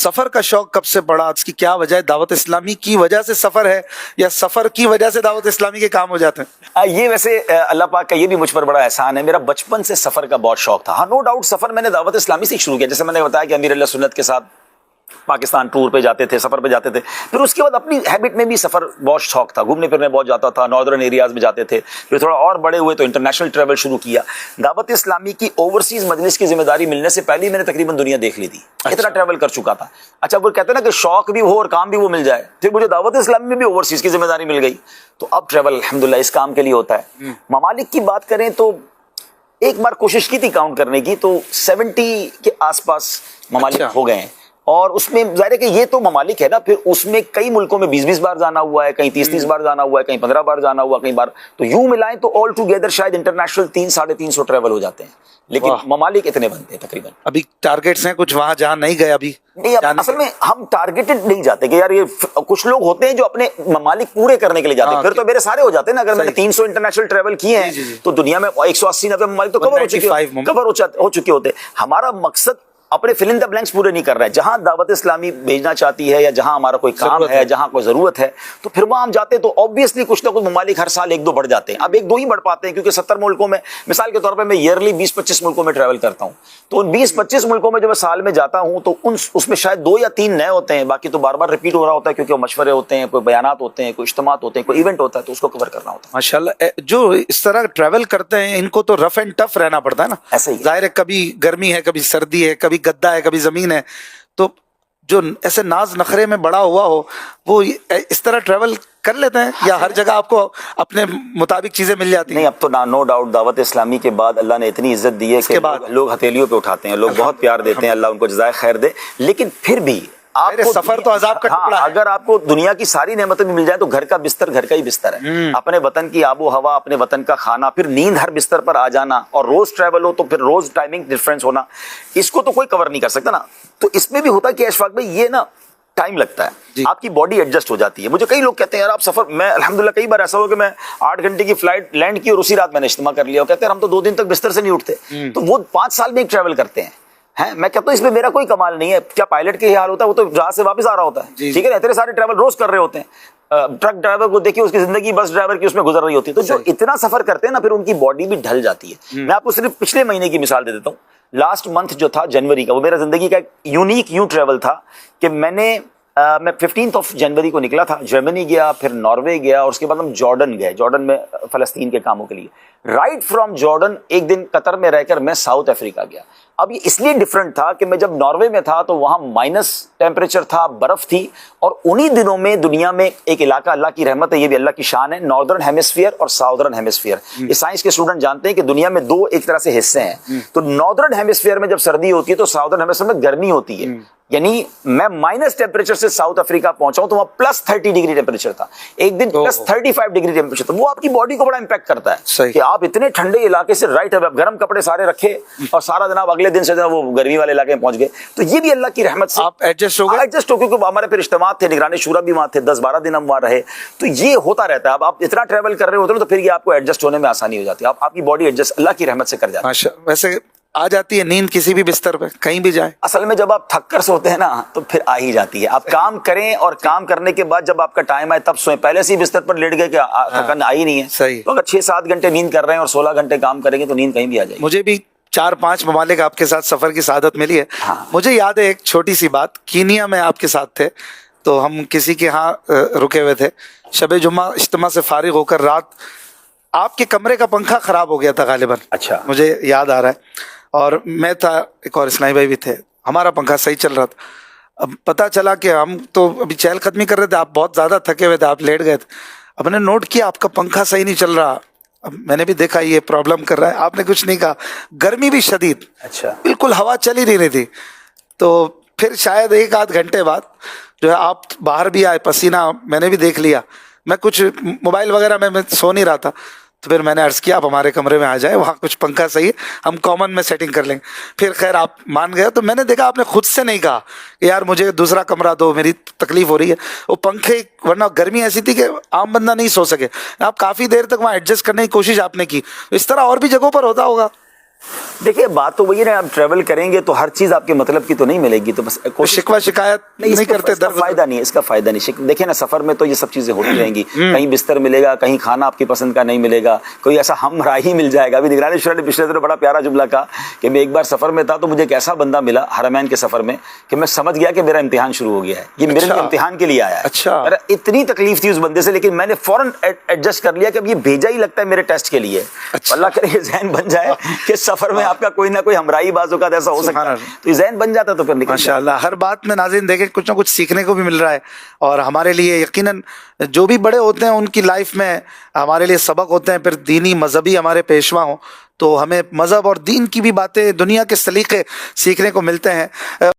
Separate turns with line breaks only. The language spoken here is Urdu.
سفر کا شوق کب سے پڑا؟ اس کی کیا وجہ ہے؟ دعوت اسلامی کی وجہ سے سفر ہے یا سفر کی وجہ سے دعوت اسلامی کے کام ہو جاتے ہیں؟
یہ ویسے اللہ پاک کا یہ بھی مجھ پر بڑا احسان ہے، میرا بچپن سے سفر کا بہت شوق تھا. ہاں نو ڈاؤٹ سفر میں نے دعوت اسلامی سے شروع کیا. جیسے میں نے بتایا کہ امیر اللہ سنت کے ساتھ پاکستان ٹور پہ جاتے تھے، سفر پہ جاتے تھے. پھر اس کے بعد اپنی ہیبٹ میں بھی سفر بہت شوق تھا، گھومنے پھرنے بہت جاتا تھا، ناردرن ایریاز میں جاتے تھے. پھر تھوڑا اور بڑے ہوئے تو انٹرنیشنل ٹریول شروع کیا. دعوت اسلامی کی اوورسیز مجلس کی ذمہ داری ملنے سے پہلے ہی میں نے تقریباً دنیا دیکھ لی تھی، اتنا ٹریول کر چکا تھا. اچھا وہ کہتے ہیں نا کہ شوق بھی ہو اور کام بھی وہ مل جائے، پھر مجھے دعوت اسلامی میں بھی اوورسیز کی ذمہ داری مل گئی. تو اب ٹریول الحمدللہ اس کام کے لیے ہوتا ہے. ممالک کی بات کریں تو ایک بار کوشش کی تھی کاؤنٹ کرنے کی، تو 70 کے آس پاس ممالک ہو گئے ہیں. اور اس میں ظاہر ہے کہ یہ تو ممالک ہے نا، پھر اس میں کئی ملکوں میں 20 بار جانا ہوا ہے، کہیں 30 بار جانا ہوا ہے، کہیں 15 بار جانا ہوا، کئی بار تو یوں ملائیں تو آل ٹوگیدر شاید انٹرنیشنل 300-350 ٹریول ہو جاتے ہیں. لیکن ممالک اتنے بنتے ہیں تقریباً.
ابھی ٹارگیٹس ہیں کچھ وہاں جہاں نہیں گئے ابھی؟
نہیں، اصل میں ہم ٹارگیٹڈ نہیں جاتے کہ یار یہ کچھ لوگ ہوتے ہیں جو اپنے ممالک پورے کرنے کے لیے جاتے ہیں. پھر تو میرے سارے ہو جاتے ہیں نا. اگر میں نے 300 انٹرنیشنل ٹریول کیے ہیں تو دنیا میں 180-90 ممالک تو کور ہو چکے ہوتے ہیں. ہمارا مقصد اپنے فل ان دا بلینکس پورے نہیں کر رہے ہیں. جہاں دعوت اسلامی بھیجنا چاہتی ہے یا جہاں ہمارا کوئی کام ہے، جہاں کوئی ضرورت ہے، تو پھر وہاں ہم جاتے ہیں. تو آبویسلی کچھ نہ کچھ ممالک ہر سال 1-2 بڑھ جاتے ہیں. اب 1-2 ہی بڑھ پاتے ہیں کیونکہ 70 ملکوں میں، مثال کے طور پہ میں ایئرلی 20-25 ملکوں میں ٹریول کرتا ہوں. تو ان 20-25 ملکوں میں جو میں سال میں جاتا ہوں تو اس میں شاید 2 یا 3 نئے ہوتے ہیں، باقی تو بار بار ریپیٹ ہو رہا ہوتا ہے کیونکہ وہ مشورے ہوتے ہیں، کوئی بیانات ہوتے ہیں، کوئی اجتماعات ہوتے ہیں، کوئی ایونٹ ہوتا ہے تو اس کو کور کرنا ہوتا ہے.
ماشاءاللہ جو اس طرح ٹریول کرتے ہیں ان کو تو رف اینڈ ٹف رہنا پڑتا ہے نا.
ایسا ہی
ظاہر ہے کبھی گرمی ہے، کبھی سردی ہے، کبھی گدا ہے، کبھی زمین ہے. تو جو ایسے ناز نخرے میں بڑا ہوا ہو وہ اس طرح ٹریول کر لیتے ہیں یا ہر جگہ آپ کو اپنے مطابق چیزیں مل جاتی ہیں؟
نہیں، اب تو نو ڈاؤٹ دعوت اسلامی کے بعد اللہ نے اتنی عزت دی ہے کہ لوگ ہتھیلیوں پہ اٹھاتے ہیں، لوگ بہت پیار دیتے ہیں، اللہ ان کو جزائے خیر دے. لیکن پھر بھی آپ کو
سفر تو عذاب کا ٹکڑا ہے.
اگر آپ کو دنیا کی ساری نعمتیں بھی مل جائیں تو گھر کا بستر گھر کا ہی بستر ہے. اپنے وطن کی آب و ہوا، اپنے وطن کا کھانا، پھر نیند ہر بستر پر آ جانا، اور روز ٹریول ہو تو پھر روز ٹائمنگ ڈفرینس ہونا، اس کو تو کوئی کور نہیں کر سکتا نا. تو اس میں بھی ہوتا ہے کہ اشفاق بھائی یہ نا ٹائم لگتا ہے، آپ کی باڈی ایڈجسٹ ہو جاتی ہے. مجھے کئی لوگ کہتے ہیں یار آپ سفر، میں الحمدللہ کئی بار ایسا ہوا کہ میں 8 گھنٹے کی فلائٹ لینڈ کی اور اسی رات میں نے اجتماع کر لیا، اور کہتے ہیں ہم تو 2 دن تک بستر سے نہیں اٹھتے. تو وہ 5 سال میں ایک ٹریول کرتے ہیں. میں کہتا ہوں اس میں میرا کوئی کمال نہیں ہے. کیا پائلٹ کے یہ حال ہوتا ہے؟ وہ تو جہاز سے واپس آ رہا ہوتا ہے، ٹھیک ہے نا. اتنے سارے ٹریول روز کر رہے ہوتے ہیں. ٹرک ڈرائیور کو دیکھیے، اس کی زندگی بس ڈرائیور کی اس میں گزر رہی ہوتی ہے. تو جو اتنا سفر کرتے ہیں نا، پھر ان کی باڈی بھی ڈھل جاتی ہے. میں آپ کو صرف پچھلے مہینے کی مثال دے دیتا ہوں. لاسٹ منتھ جو تھا جنوری کا، وہ میرا زندگی کا ایک یونیک ٹریول تھا کہ میں 15 جنوری کو نکلا تھا. جرمنی گیا، پھر ناروے گیا، اور اس کے بعد ہم جارڈن گئے. جارڈن میں فلسطین کے کاموں کے لیے. رائٹ فرام جارڈن ایک دن قطر میں رہ کر میں ساؤتھ افریقہ گیا. اب یہ اس لیے ڈفرنٹ تھا کہ میں جب ناروے میں تھا تو وہاں مائنس ٹیمپریچر تھا، برف تھی. اور انہی دنوں میں دنیا میں ایک علاقہ، اللہ کی رحمت ہے، یہ بھی اللہ کی شان ہے، ناردرن ہیمسفیئر اور ساؤدرن ہیمسفیئر. یہ سائنس کے اسٹوڈنٹ جانتے ہیں کہ دنیا میں 2 ایک طرح سے حصے ہیں. تو ناردرن ہیمسفیئر میں جب سردی ہوتی ہے تو ساؤدرن ہیمسفیئر میں گرمی ہوتی ہے. یعنی میں مائنس ٹیمپریچر سے ساؤتھ افریقہ پہنچا ہوں تو وہاں +30 ڈگری ٹیمپریچر تھا. ایک دن +35 ڈگری ٹیمپریچر تھا. وہ آپ کی باڈی کو بڑا امپیکٹ کرتا ہے کہ آپ اتنے ٹھنڈے علاقے سے رائٹ اب گرم کپڑے سارے رکھے اور سارا جناب اگلے دن سے وہ گرمی والے علاقے میں پہنچ گئے. تو یہ بھی اللہ کی رحمت سے
آپ ایڈجسٹ ہو
کیونکہ ہمارے پھر اجتماعات تھے، نگرانی شورا بھی وہاں تھے، 10-12 دن ہم وہاں رہے. تو یہ ہوتا رہتا ہے. اب آپ اتنا ٹریول کر رہے ہوتے ہیں تو پھر یہ آپ کو ایڈجسٹ ہونے میں آسانی ہو جاتی ہے. آپ کی باڈی ایڈجسٹ اللہ کی رحمت سے کر جاتی ہے.
ویسے آ جاتی ہے نیند کسی بھی بستر پہ کہیں بھی جائیں؟
اصل میں جب آپ تھک کر سوتے ہیں نا تو پھر آ ہی جاتی ہے. آپ کام کریں اور کام کرنے کے بعد جب آپ کا ٹائم آئے تب سوئیں. پہلے سے ہی بستر پر لیٹ گئے کہ تھکن آئی نہیں ہے.
صحیح.
تو اگر 6-7 گھنٹے نیند کر رہے ہیں اور 16 گھنٹے کام کریں گے تو نیند کہیں بھی آ جائے گی.
مجھے بھی 4-5 ممالک آپ کے ساتھ سفر کی سعادت ملی ہے. مجھے یاد ہے ایک چھوٹی سی بات. کینیا میں آپ کے ساتھ تھے تو ہم کسی کے ہاں رکے ہوئے تھے. شب جمعہ اجتماع سے فارغ ہو کر رات آپ کے کمرے کا پنکھا خراب ہو گیا تھا غالباً.
اچھا.
مجھے یاد آ رہا ہے. اور میں تھا، ایک اور اسنائی بھائی بھی تھے. ہمارا پنکھا صحیح چل رہا تھا. اب پتہ چلا کہ ہم تو ابھی چہل قدمی کر رہے تھے، آپ بہت زیادہ تھکے ہوئے تھے، آپ لیٹ گئے تھے. اب نے نوٹ کیا آپ کا پنکھا صحیح نہیں چل رہا. اب میں نے بھی دیکھا یہ پرابلم کر رہا ہے. آپ نے کچھ نہیں کہا. گرمی بھی شدید،
اچھا،
بالکل ہوا چل ہی نہیں رہی تھی. تو پھر شاید 1-8 گھنٹے بعد جو ہے آپ باہر بھی آئے، پسینہ میں نے بھی دیکھ لیا. میں کچھ موبائل وغیرہ میں سو نہیں رہا تھا. تو پھر میں نے عرض کیا آپ ہمارے کمرے میں آ جائیں، وہاں کچھ پنکھا صحیح ہے، ہم کامن میں سیٹنگ کر لیں گے. پھر خیر آپ مان گئے. تو میں نے دیکھا آپ نے خود سے نہیں کہا کہ یار مجھے دوسرا کمرہ دو، میری تکلیف ہو رہی ہے. وہ پنکھے، ورنہ گرمی ایسی تھی کہ عام بندہ نہیں سو سکے. آپ کافی دیر تک وہاں ایڈجسٹ کرنے کی کوشش آپ نے کی. اس طرح اور بھی جگہوں پر ہوتا ہوگا.
دیکھیے بات تو وہی ہے نا, آپ ٹریول کریں گے تو ہر چیز آپ کے مطلب کی تو نہیں ملے گی, تو بس
شکوہ شکایت نہیں کرتے,
اس کا فائدہ نہیں ہے, اس کا فائدہ نہیں. دیکھیں نا سفر میں تو یہ سب چیزیں ہوتی رہیں گی, کہیں بستر ملے گا, کہیں کھانا آپ کی پسند کا نہیں ملے گا, کوئی ایسا ہم راہی مل جائے گا. ابھی نگرانی شورا نے پچھلے دنوں بڑا پیارا جملہ کہا کہ میں ایک بار سفر میں تھا تو مجھے ایک ایسا بندہ ملا حرمین کے سفر میں کہ میں سمجھ گیا کہ میرا امتحان شروع ہو گیا ہے, یہ میرے لیے امتحان کے لیے آیا ہے.
اچھا,
اتنی تکلیف تھی اس بندے سے, لیکن میں نے فوراً ایڈجسٹ کر لیا کہ اب یہ بھیجا ہی لگتا ہے میرے ٹیسٹ کے لیے. اللہ کرے یہ ذہن بن جائے کہ سفر میں آپ کا کوئی نہ کوئی ہمراہی بعض اوقات ایسا ہو سکتا ہے, تو یہ ذہن بن جاتا تو پھر نکل.
ماشاءاللہ ہر بات میں ناظرین دیکھیں کچھ نہ کچھ سیکھنے کو بھی مل رہا ہے, اور ہمارے لیے یقیناً جو بھی بڑے ہوتے ہیں ان کی لائف میں ہمارے لیے سبق ہوتے ہیں. پھر دینی مذہبی ہمارے پیشوا ہوں تو ہمیں مذہب اور دین کی بھی باتیں, دنیا کے سلیقے سیکھنے کو ملتے ہیں.